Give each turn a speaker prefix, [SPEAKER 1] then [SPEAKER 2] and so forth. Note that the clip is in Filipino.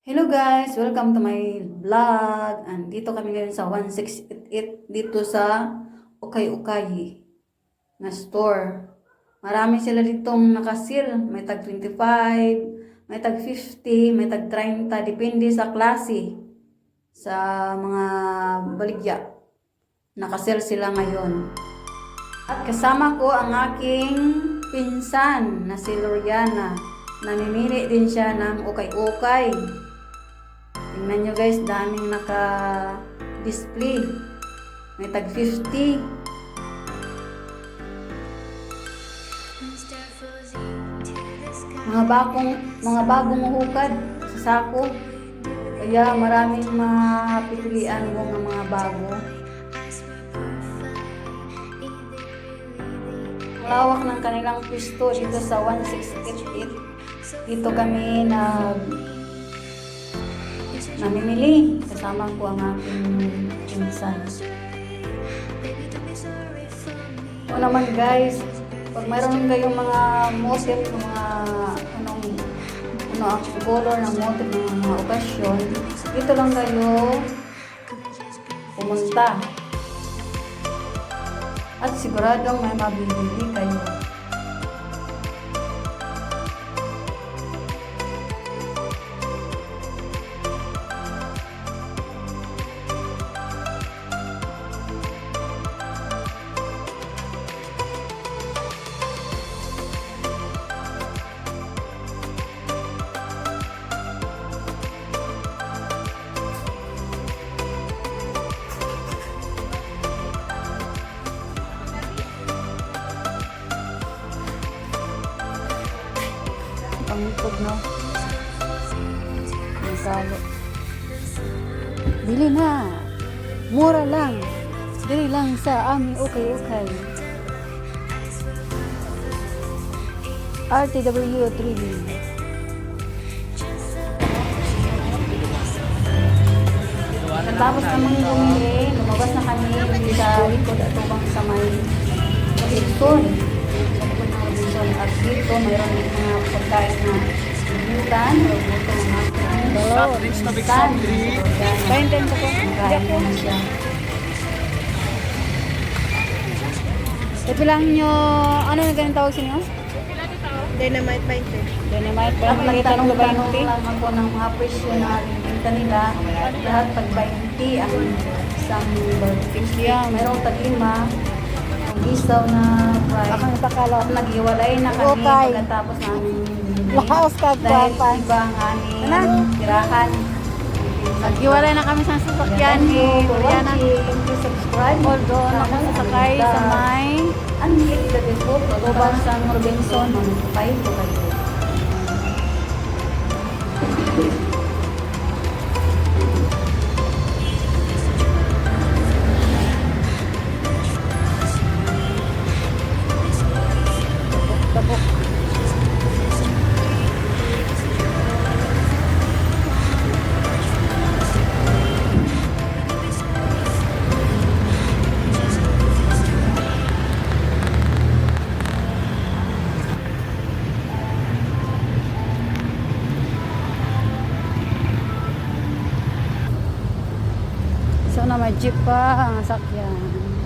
[SPEAKER 1] Hello guys! Welcome to my vlog. Andito kami ngayon sa 1688 dito sa Ukay-Ukay na store. Marami sila ditong nakasil. May tag 25, may tag 50, may tag 30. Depende sa klase. Sa mga baligya. Nakasil sila ngayon. At kasama ko ang aking pinsan na si Loriana. Namimili din siya ng ukay-ukay. Tingnan nyo guys, daming naka-display. May tag 50. Mga bagong hukad sa sako. Kaya maraming mapipilian mo ng mga bago. Lawak ng kanilang pwesto dito sa 1688. Dito kami namimili. Kasama ko ang aking pinsan. O naman guys, pag mayroon kayong mga motif, mga ang color ng motif ng mga okasyon, dito lang kayo pumunta. At siguradong may mabibili kayo. Pangitog no? Ang salo. Bili na! Mura lang! Dili lang sa aming ukay-ukay. RTW 3D. Tapos namang bumili, lumabas na kami sa likod at ubang sa may Robinson. Sa likod ng Robinson. At dito, mayroon yung mga pagkain na butan. Buto mga butan. Kain ko po. Kain ko na siya. Ipilang nyo, ano na ganun tawag sa inyo?
[SPEAKER 2] Dynamite 20.
[SPEAKER 1] Dynamite 20. At nagtanong lang ako ng mga presyo na binta nila. Lahat tag 20 ang isang barbecue. Mayroong tag 5. Ang isaw na fried.
[SPEAKER 2] Akong pakalaw.
[SPEAKER 1] At nag-iwalay na kami
[SPEAKER 2] Okay.
[SPEAKER 1] pagkatapos namin
[SPEAKER 2] Lakas ka
[SPEAKER 1] dahil
[SPEAKER 2] pa.
[SPEAKER 1] iba ang aming tirahan.
[SPEAKER 2] Nag-iwalay na kami sa sasakyan ni Loriana.
[SPEAKER 1] Subscribe.
[SPEAKER 2] Although nakasakay sa may
[SPEAKER 1] Unlike the default, Global San Robinson, magpapay ko kayo.
[SPEAKER 2] tapok.
[SPEAKER 1] So na may jeep pa ang sakyan.